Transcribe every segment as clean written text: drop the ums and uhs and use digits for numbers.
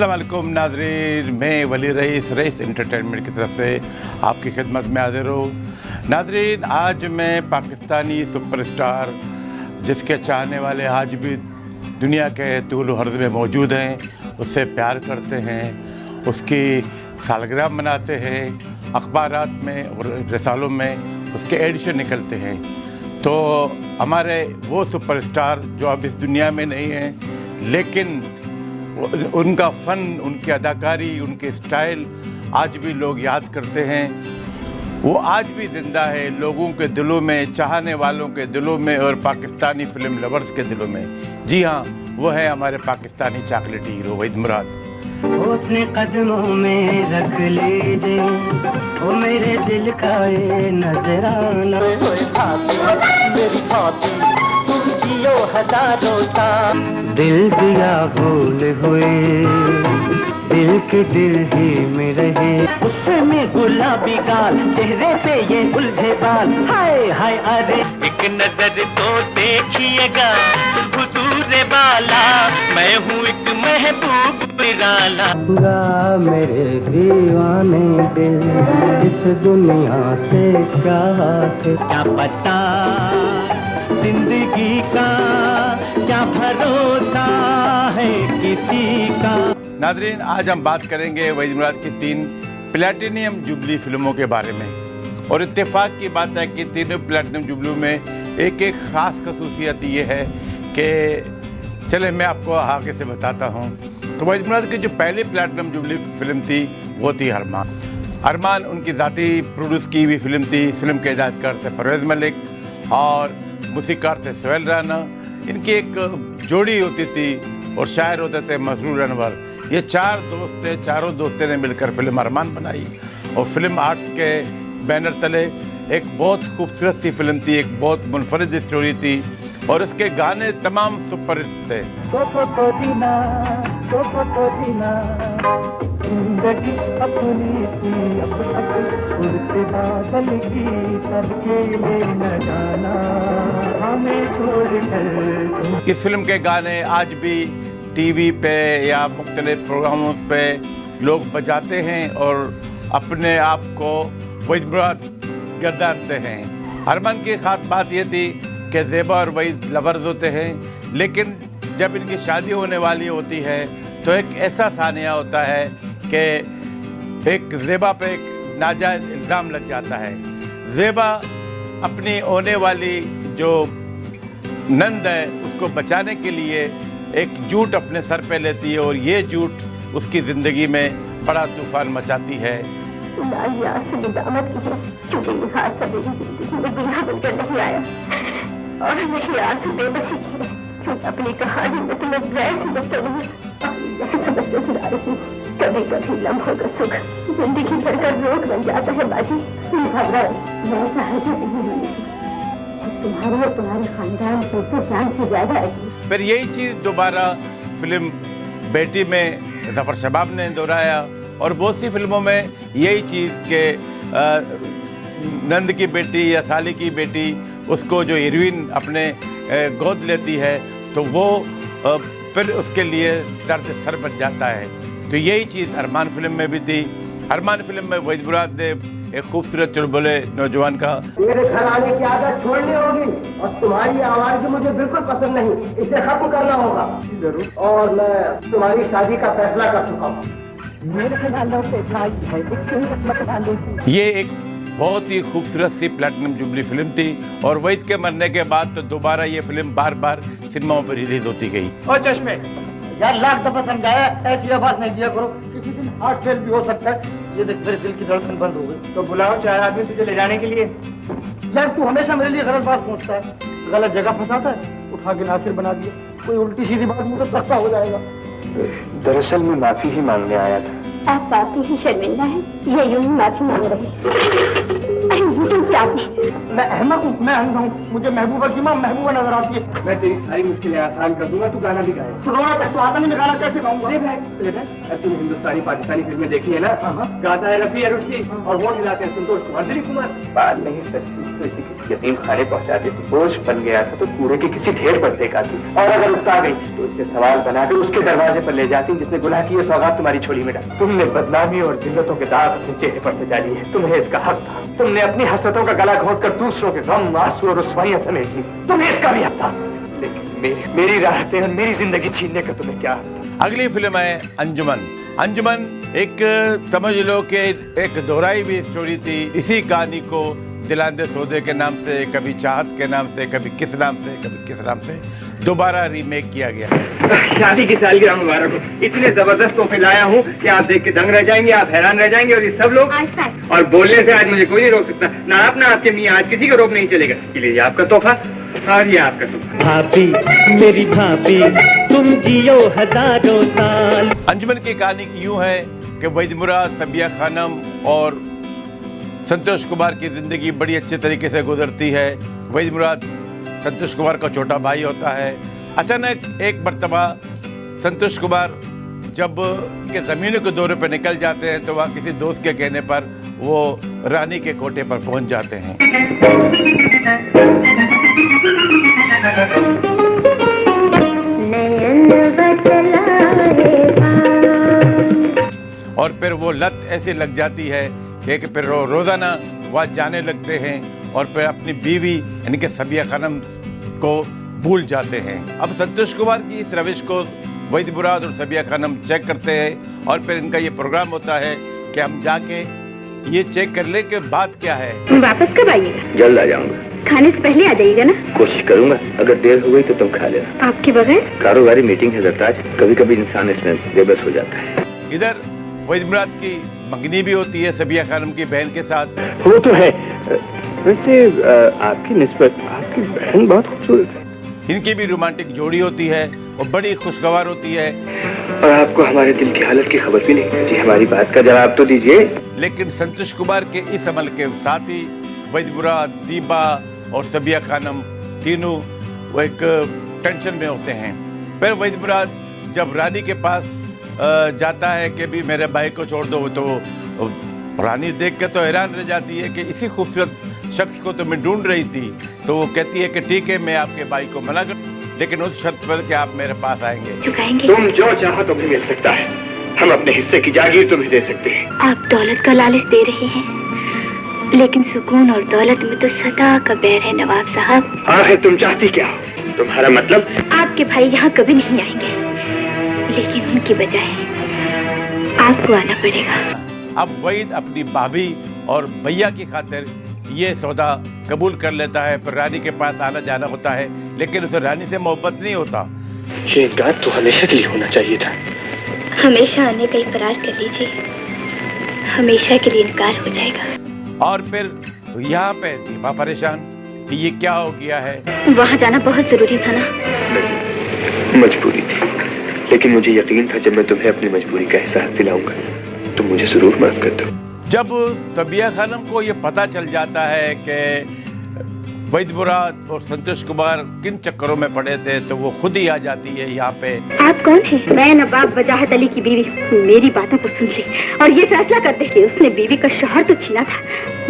अस्सलाम वालेकुम नाज़रीन, मैं वली रईस एंटरटेनमेंट की तरफ से आपकी खिदमत में हाज़िर हूँ। नाज़रीन, आज मैं पाकिस्तानी सुपरस्टार जिसके चाहने वाले आज भी दुनिया के तूल हर्ज़ में मौजूद हैं, उससे प्यार करते हैं, उसकी सालगिरह मनाते हैं, अखबारात में और रसालों में उसके एडिशन निकलते हैं। तो हमारे वो सुपरस्टार जो अब इस दुनिया में नहीं हैं, लेकिन उनका फ़न, उनकी अदाकारी, उनके स्टाइल आज भी लोग याद करते हैं। वो आज भी ज़िंदा है लोगों के दिलों में, चाहने वालों के दिलों में और पाकिस्तानी फ़िल्म लवर्स के दिलों में। जी हाँ, वो है हमारे पाकिस्तानी चॉकलेटी हीरो वहीद मुराद। अपने कदमों में रख लीजिए वो मेरे दिल का ये नजराना। मेरी हजारों साल दिल दिया भूल हुए, दिल के दिल ही में रहे। गुस्से में गुलाबी गाल, चेहरे पे ये उलझे बाल, हाय हाय अरे एक नजर तो देखिएगा हुजूर वाला, मैं हूँ एक महबूब निराला। पूरा मेरे दीवाने दिल इस दुनिया से क्या पता जिंदगी का क्या भरोसा है किसी का। नाज़रीन, आज हम बात करेंगे वहीद मुराद की 3 प्लैटिनियम जुबली फिल्मों के बारे में। और इत्तेफाक की बात है कि तीनों प्लैटिनम जुबलियों में एक ख़ास खसूसियत ये है कि चले मैं आपको आगे से बताता हूँ। तो वहीद मुराद की जो पहली प्लैटिनम जुबली फिल्म थी वो थी अरमान उनकी ज़ाती प्रोड्यूस की हुई फिल्म थी। इस फिल्म के हिदायतकार थे परवेज़ मलिक और मूसीकार थे सोहेल राना। इनकी एक जोड़ी होती थी और शायर होते थे मसरूर अनवर। ये 4 दोस्त थे, चारों दोस्तों ने मिलकर फिल्म अरमान बनाई और फिल्म आर्ट्स के बैनर तले एक बहुत खूबसूरत सी फिल्म थी, एक बहुत मुनफरिद स्टोरी थी और इसके गाने तमाम सुपर हिट थे। इस फिल्म के गाने आज भी टीवी पे या मुख्तलिफ प्रोग्रामों पे लोग बजाते हैं और अपने आप को वहीद मुराद गर्दानते हैं। अरमान की ख़ास बात ये थी कि ज़ेबा और वहीद लवर्स होते हैं, लेकिन जब इनकी शादी होने वाली होती है तो एक ऐसा सानिया होता है कि एक ज़ेबा पे एक नाजायज़ इल्ज़ाम लग जाता है। ज़ेबा अपनी होने वाली जो नंद है उसको बचाने के लिए एक झूठ अपने सर पे लेती है और ये झूठ उसकी ज़िंदगी में बड़ा तूफान मचाती है। अपनी कहानी में तुम्हें कभी कभी लम्हों का सुख जिंदगी भर का रोग बन जाता है। बाजी तुम्हारे और तुम्हारे खानदान को जान से ज्यादा है। फिर यही चीज़ दोबारा फिल्म बेटी में ज़फ़र शबाब ने दोहराया और बहुत सी फिल्मों में यही चीज़ के नंद की बेटी या साली की बेटी उसको जो हीरोइन अपने गोद लेती है तो वो फिर उसके लिए दर्द सर बन जाता है। तो यही चीज़ अरमान फिल्म में भी थी। अरमान फिल्म में वहीद मुराद ने एक खूबसूरत चुलबुले नौजवान का मेरे घर आने की आदत छोड़नी होगी और तुम्हारी आवाज़ मुझे बिल्कुल पसंद नहीं, इसे खत्म करना होगा। जरूर। और मैं तुम्हारी शादी का फैसला कर चुका हूँ। ये एक बहुत ही खूबसूरत सी प्लैटिनम जुबली फिल्म थी और वहीद के मरने के बाद तो दोबारा ये फिल्म बार बार सिनेमाओं पर रिलीज होती गई। और चश्मे यार लाख दफा समझाया, ऐसी आवाज नहीं दिया करो, किसी दिन हार्ट फेल भी हो सकता है। ये देख मेरे दिल की धड़कन बंद हो गई। तो बुलाओ 4 आदमी तुझे ले जाने के लिए। यार तू हमेशा मेरे लिए गलत बात पूछता है, गलत जगह फंसाता है, उठा के नासिर बना दिया। कोई उल्टी सीधी बात मुझे तो सख्ता हो जाएगा। दरअसल मैं माफी ही मांगने आया था। आप काफी ही शर्मिंदा हैं, ये यूं ही माफी मांग रहे हैं। अरे ये क्यों किया आपने? मैं अहमक हूँ, मैं अंधा हूँ, मुझे महबूबा की माँ महबूबा नजर आती है। मैं तेरी सारी मुश्किलें आसान कर दूंगा, तू गाना भी गाए। रोना तक तो आता नहीं, मैं गाना कैसे गाऊंगा? तूने हिंदुस्तानी पाकिस्तानी फिल्में देखी है ना? गाता है रफी अरुशी और वो मिलाते हैं संतोष कुमार, दिलीप कुमार। बात नहीं सच्ची तो इसी किसी यतीम खाने पहुंचा देती, बोझ बन गया था तो कूड़े के किसी ढेर पर फेंकाती, और अगर उसका आ गई तो उसके सवाल बना के उसके दरवाजे पर ले जाती जिसने गुनाह की सौगात तुम्हारी झोली में डाली। तुमने बदनामी और जिल्लतों के दाग अपने चेहरे पर सजा लिए, तुम्हें इसका हक था। तुमने अपनी हसरतों का गला घोट कर दूसरों के गम, आंसू और रुसवाइयां समेट ली, तुम्हें इसका भी हक था। लेकिन मेरी राहतें और मेरी जिंदगी छीनने का तुम्हें क्या? अगली फिल्म है अंजुमन। अंजुमन एक समझ लो कि एक दोहराई हुई स्टोरी थी। इसी कहानी को दिलांदे सौदे के नाम से, कभी चाहत के नाम से, कभी किस नाम से, कभी किस नाम से दोबारा रीमेक किया गया। शादी की सालगिरह मुबारक हो। इतने जबरदस्त तोहफे लाया हूँ कि आप देख के दंग रह जाएंगे, आप हैरान रह जाएंगे। और ये सब लोग और बोलने से आज मुझे कोई नहीं रोक सकता, ना आप ना आपके मियाँ, आज किसी को रोक नहीं चलेगा। ये आपका तोहफा और ये आपका तोहफा। भाभी मेरी भाभी तुम जियो हजारों साल। अंजुमन की कहानी यूं है कि वहीद मुराद, सबिया खानम और संतोष कुमार की जिंदगी बड़ी अच्छे तरीके से गुजरती है। वहीद मुराद संतोष कुमार का छोटा भाई होता है। अचानक एक मर्तबा संतोष कुमार जब के ज़मीनों के दौरे पर निकल जाते हैं तो वहाँ किसी दोस्त के कहने पर वो रानी के कोटे पर पहुँच जाते हैं। और फिर वो लत ऐसी लग जाती है कि फिर रोज़ाना वहाँ जाने लगते हैं और फिर अपनी बीवी यानी कि सबिया खानम को भूल जाते हैं। अब संतोष कुमार की इस रविश को वहीद मुराद और सबिया खानम चेक करते हैं और फिर इनका ये प्रोग्राम होता है कि हम जाके ये चेक कर ले कि बात क्या है। वापस कब आइएगा? जल्द आ जाऊंगा। खाने से पहले आ जाइएगा ना? कोशिश करूंगा, अगर देर हो गई तो तुम खा लेना। आपके बगैर? कारोबारी मीटिंग है दत्ताज, कभी कभी इंसान इसमें बेबस हो जाता है। इधर वहीद मुराद की मंगनी भी होती है सबिया खानम की बहन के साथ। वो तो है, वैसे आपकी निस्बत आपकी बहन बहुत खूबसूरत है। इनकी भी रोमांटिक जोड़ी होती है और बड़ी खुशगवार होती है। और आपको हमारे दिल की हालत की खबर भी नहीं जी, हमारी बात का जवाब तो दीजिए। लेकिन संतोष कुमार के इस अमल के साथ ही वहीद मुराद, दीबा और सबिया खानम तीनों वो एक टेंशन में होते हैं। फिर वहीद मुराद जब रानी के पास जाता है कि भी मेरे भाई को छोड़ दो, तो रानी देख के तो हैरान रह जाती है कि इसी खूबसूरत शख्स को तो मैं ढूंढ रही थी। तो वो कहती है कि ठीक है, मैं आपके भाई को मना कर, लेकिन उस शर्त पर कि आप मेरे पास आएंगे। चुकाएंगे? तुम जो चाहो तुम्हें मिल सकता है, हम अपने हिस्से की जागीर तुम्हें दे सकते हैं। आप दौलत का लालच दे रहे हैं, लेकिन सुकून और दौलत में तो सदा का बैर है नवाब साहब। आखिर तुम चाहती क्या हो? तुम्हारा मतलब? आपके भाई यहाँ कभी नहीं आएंगे, लेकिन उनकी बजाय आपको आना पड़ेगा। अब वहीद अपनी भाभी और भैया की खातिर ये सौदा कबूल कर लेता है। फिर रानी के पास आना जाना होता है, लेकिन उसे रानी से मोहब्बत नहीं होता। ये इनकार तो हमेशा के लिए होना चाहिए था। हमेशा आने का इकरार कर लीजिए, हमेशा के लिए इनकार हो जाएगा। और फिर यहाँ पे दीपा परेशान कि ये क्या हो गया है। वहाँ जाना बहुत जरूरी था ना? मजबूरी थी, लेकिन मुझे यकीन था जब मैं तुम्हें अपनी मजबूरी का एहसास दिलाऊंगा तुम मुझे जरूर माफ कर दो। जब सबिया खानम को ये पता चल जाता है कि वहीद मुराद और संतोष कुमार किन चक्करों में पड़े थे, तो वो खुद ही आ जाती है यहाँ पे। आप कौन हैं? मैं नवाब वजाहत अली की बीवी। मेरी बातों को सुन ले और ये फैसला कर दे कि उसने बीवी का शौहर तो छीना था,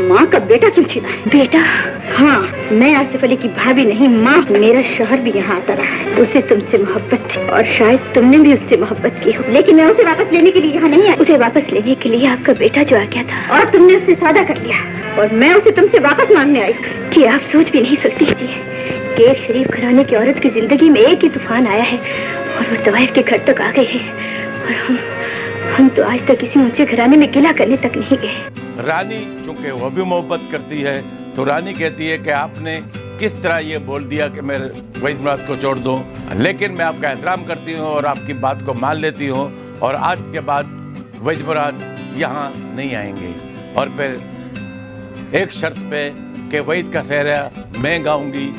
माँ का बेटा क्यों छीना है? बेटा? हाँ, मैं आसिफ अली की भाभी नहीं, माँ। मेरा शौहर भी यहाँ आता रहा है, उसे तुमसे मोहब्बत थी और शायद तुमने भी उससे मोहब्बत की हो, लेकिन मैं उसे वापस लेने के लिए यहाँ नहीं आई। उसे वापस लेने के लिए आपका बेटा जो आ गया था और तुमने उससे सौदा कर लिया, और मैं उसे तुमसे वापस मांगने आई कि आप सोच भी नहीं सकती कि एक शरीफ घराने की औरत की जिंदगी में एक ही तूफान आया है और वो तवाइफ के घर तक आ गए हैं, और हम तो आज तक किसी ऊंचे घराने में गिला करने तक नहीं गए। रानी चूंकि वो भी मोहब्बत करती है, तो रानी कहती है कि आपने किस तरह ये बोल दिया कि मैं वहीद मुराद को छोड़ दूं, लेकिन मैं आपका एहतराम करती हूं और आपकी बात को मान लेती हूं, और आज के बाद वहीद मुराद यहाँ नहीं आएंगे। और फिर एक शर्त पे कि वहीद का सहरा मैं गाऊंगी।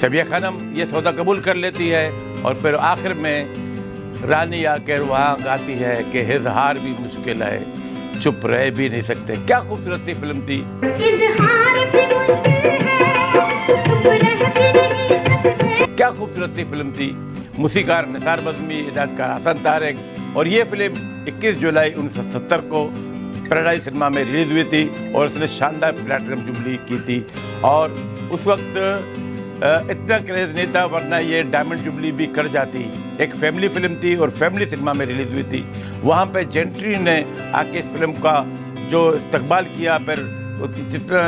सबिया खानम ये सौदा कबूल कर लेती है, और फिर आखिर में रानी आकर वहाँ गाती है कि इजहार भी मुश्किल है, चुप रह भी नहीं सकते। क्या खूबसूरत सी फिल्म थी। क्या खूबसूरत सी फिल्म थी। मूसीकार निसार बज़मी, हिदायतकार हसन तारिक। और ये फिल्म 21 जुलाई 1970 को पैराडाइज सिनेमा में रिलीज हुई थी और उसने शानदार प्लैटिनम जुबली की थी। और उस वक्त इतना क्रेज नहीं था, वरना ये डायमंड जुबली भी कर जाती। एक फैमिली फिल्म थी और फैमिली सिनेमा में रिलीज हुई थी। वहाँ पे जेंट्री ने आके इस फिल्म का जो इस्तकबाल किया, फिर जितना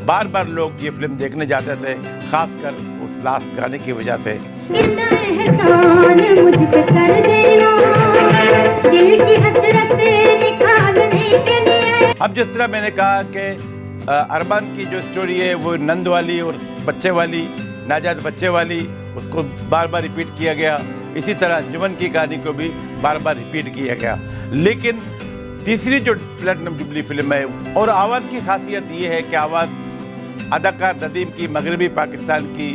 बार बार लोग ये फिल्म देखने जाते थे, खासकर उस लास्ट गाने की वजह से। अब जिस तरह मैंने कहा कि अरबान की जो स्टोरी है वो नंद वाली और बच्चे वाली, नाजाद बच्चे वाली, उसको बार बार रिपीट किया गया। इसी तरह जुमन की कहानी को भी बार बार रिपीट किया गया। लेकिन तीसरी जो प्लैटिनम जुबली फिल्म है, और आवाज़ की खासियत ये है कि आवाज़ अदाकार नदीम की मगरबी पाकिस्तान की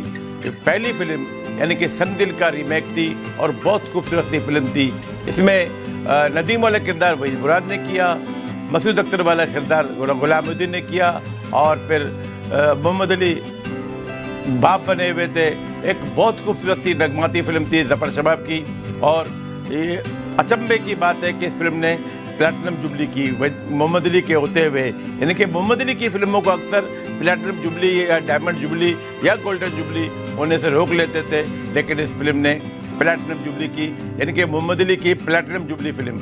पहली फिल्म यानी कि संगदिल का रीमेक थी और बहुत खूबसूरत सी फिल्म थी। इसमें नदीम वाला किरदार वहीद मुराद ने किया, मसूद अख्तर वाला किरदार गुलामुद्दीन ने किया, और फिर मोहम्मद अली बाप बने हुए थे। एक बहुत खूबसूरत सी नगमाती फिल्म थी ज़फ़र शबाब की। और ये अचंभे की बात है कि इस फिल्म ने प्लैटिनम जुबली की मोहम्मद अली के होते हुए, यानी कि मोहम्मद अली की फिल्मों को अक्सर प्लैटिनम जुबली या डायमंड जुबली या गोल्डन जुबली होने से रोक लेते थे, लेकिन इस फिल्म ने प्लैटिनम जुबली की, यानी कि मोहम्मद अली की प्लैटिनम जुबली फिल्म।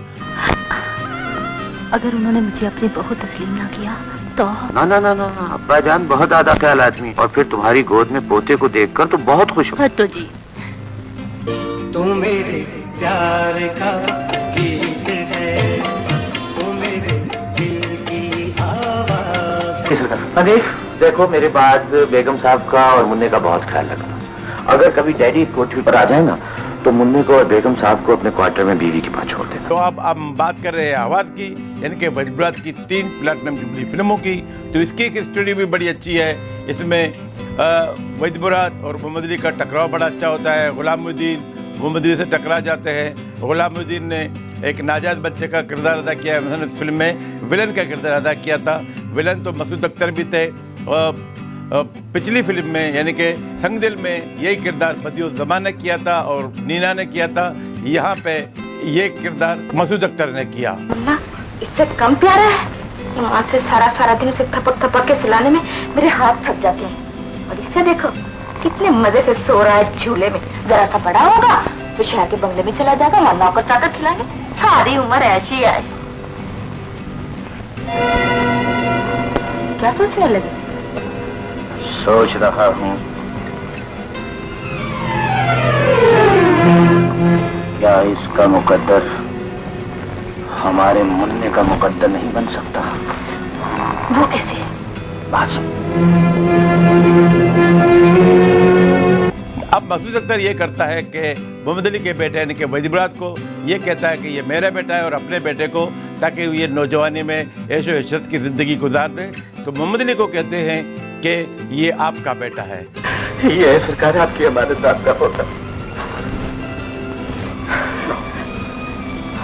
अगर उन्होंने मुझे अपनी बहू तस्लीम ना किया तो? ना ना ना ना, अब्बा जान बहुत ज्यादा ख्याल आदमी, और फिर तुम्हारी गोद में पोते को देखकर तो बहुत खुश हो। तो जी तुम मेरे प्यार का गीत है, तुम मेरे दिल की आवाज़। अनीस देखो, मेरे बाद बेगम साहब का और मुन्ने का बहुत ख्याल रखना। अगर कभी डैडी कोठरी पर आ जाए ना, तो मुन्ने को और बेगम साहब को अपने क्वार्टर में बीवी के पास छोड़ देना। तो अब हम बात कर रहे हैं आवाज़ की, यानी कि वहीद मुराद की 3 प्लैटिनम जुबली फिल्मों की। तो इसकी एक स्टोरी भी बड़ी अच्छी है। इसमें वहीद मुराद और मोहम्मद अली का टकराव बड़ा अच्छा होता है। गुलामुद्दीन मोहम्मद अली से टकरा जाते हैं। गुलामुद्दीन ने एक नाजायज़ बच्चे का किरदार अदा किया है। मतलब इस फिल्म में विलन का किरदार अदा किया था। विलन तो मसूद अख्तर भी थे। पिछली फिल्म में यानी कि संगदिल में यही किरदार बदियुज़्ज़मान ने किया था और नीना ने किया था। यहाँ पे ये किरदार मसूद अख्तर ने किया। इससे कम प्यारा है? वहाँ से सारा दिन उसे थपक थपक के सुलाने में मेरे हाथ थक जाते हैं। और इसे देखो कितने मजे से सो रहा है झूले में। जरा सा बड़ा होगा तो शहर के बंगले में चला जाएगा, वहाँ नौकर चाकर खिलाएंगे, सारी उम्र ऐसी है। क्या सोचने लगे? सोच रहा हूँ क्या इसका मुकद्दर हमारे मुन्ने का मुकद्दर नहीं बन सकता? वो कैसे? बस अब मसूद अख्तर ये करता है कि मोहम्मद अली के बेटे यानी कि वहीद मुराद को ये कहता है कि ये मेरा बेटा है, और अपने बेटे को, ताकि ये नौजवानी में ऐशो इशरत की ज़िंदगी गुजार दें, तो मोहम्मद अली को कहते हैं कि ये आपका बेटा है। ये है सरकार आपकी अमानत, आपका पोता।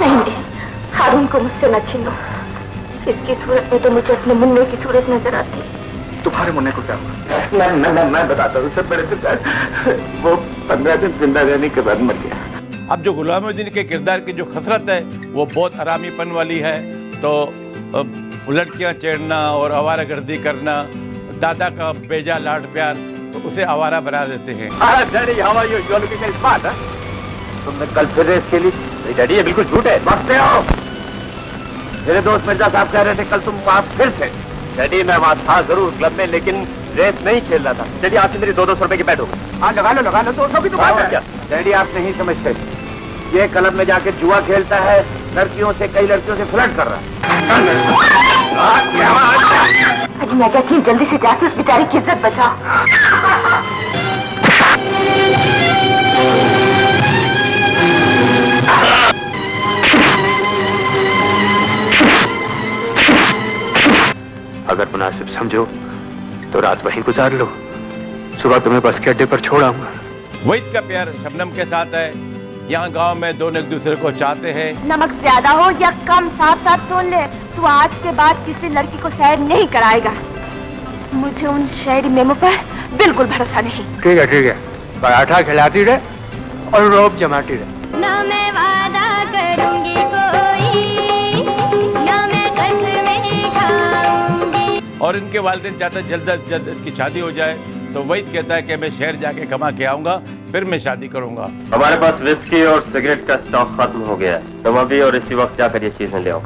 नहीं, हारून को मुझसे न छीनो। इसकी सूरत में तो मुझे अपने मुन्ने की सूरत नजर आती है। तुम्हारे मुन्ने को क्या हुआ? मैं बताता हूँ सब बड़े सरकार। वो 15 दिन जिंदा रहने के बाद मर गया। अब जो गुलामुद्दीन के किरदार की जो खसरत है वो बहुत आरामीपन वाली है। तो लड़कियाँ छेड़ना और आवारागर्दी करना, दादा का बेजा लाड प्यार, तो उसे आवारा बना देते हैं। तुमने कल फिर रेस खेली? डैडी ये बिल्कुल झूठ है। भागते हो? मेरे दोस्त मिर्जा साहब कह रहे थे कल तुम वहाँ फिर थे। डैडी मैं वहाँ था जरूर क्लब में, लेकिन रेस नहीं खेल रहा था। डैडी आपसे मेरी 200 रुपए की बैट हो गई। हाँ लगा लो 200 की दुकान है। डैडी आप नहीं समझते, ये क्लब में जाके जुआ खेलता है, लड़कियों से, कई लड़कियों से फ्लर्ट कर रहा है। मैं कहती हूँ जल्दी से जाके उस बेचारी की इज्जत बचा। अगर मुनासिब समझो तो रात वहीं गुजार लो, सुबह तुम्हें बस के अड्डे पर छोड़ आऊंगा। वहीद का प्यार शबनम के साथ है। यहाँ गांव में दोनों एक दूसरे को चाहते हैं। नमक ज्यादा हो या कम साथ साथ सुन ले, तू आज के बाद किसी लड़की को सैर नहीं कराएगा। मुझे उन शायरी मेमों पर बिल्कुल भरोसा नहीं। ठीक है, पराठा खिलाती रहे और रोब जमाती रहे। ना मैं वादा करूंगी कोई, ना मैं कसमें खाऊंगी। और इनके वालिदैन चाहते हैं जल्द से जल्द इसकी शादी हो जाए, तो वहीद कहता है कि मैं शहर जाके कमा के आऊंगा, फिर मैं शादी करूंगा। हमारे पास विस्की और सिगरेट का स्टॉक खत्म हो गया है। तुम अभी और इसी वक्त जाकर ये चीजें ले आओ।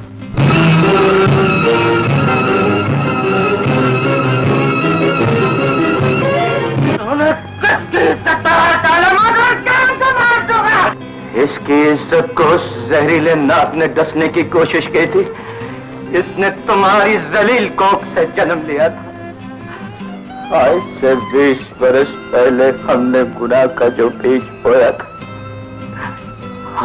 इसकी इज्जत को जहरीले नाक ने डसने की कोशिश की थी। इसने तुम्हारी जलील कोख से जन्म लिया था। आज से 20 वर्ष पहले हमने गुनाह का जो बीज बोया था,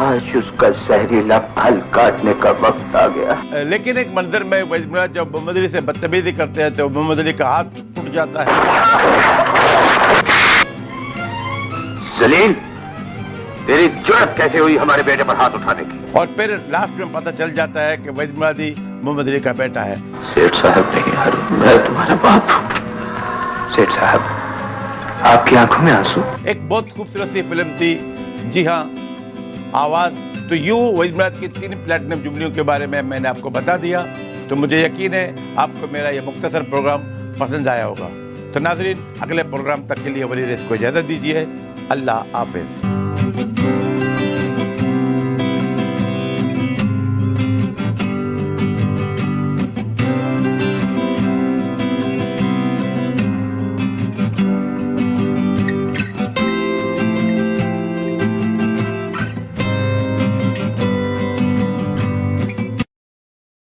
आज उसका जहरीला फल काटने का वक्त आ गया। लेकिन एक मंदिर में वहीद मुराद जब मोहम्मद अली से बदतमीजी करते हैं तो मोहम्मद अली का हाथ टूट जाता है। जलील, तेरी जुर्रत कैसे हुई हमारे बेटे पर हाथ उठाने की? और फिर लास्ट में पता चल जाता है कि वहीद मुरादी मोहम्मद अली का बेटा है। सेठ साहब नहीं यार, मैं तुम्हारा बाप हूँ। सेठ साहब, आपकी आंखों में आंसू। एक बहुत खूबसूरत सी फिल्म थी, जी हाँ, आवाज। तो यूं वहीद मुराद की 3 प्लेटिनम जुबलियों के बारे में मैंने आपको बता दिया। तो मुझे यकीन है आपको मेरा ये मुख्तसर प्रोग्राम पसंद आया होगा। तो नाज़रीन, अगले प्रोग्राम तक के लिए वली रेस को इजाज़त दीजिए। अल्लाह हाफिज़।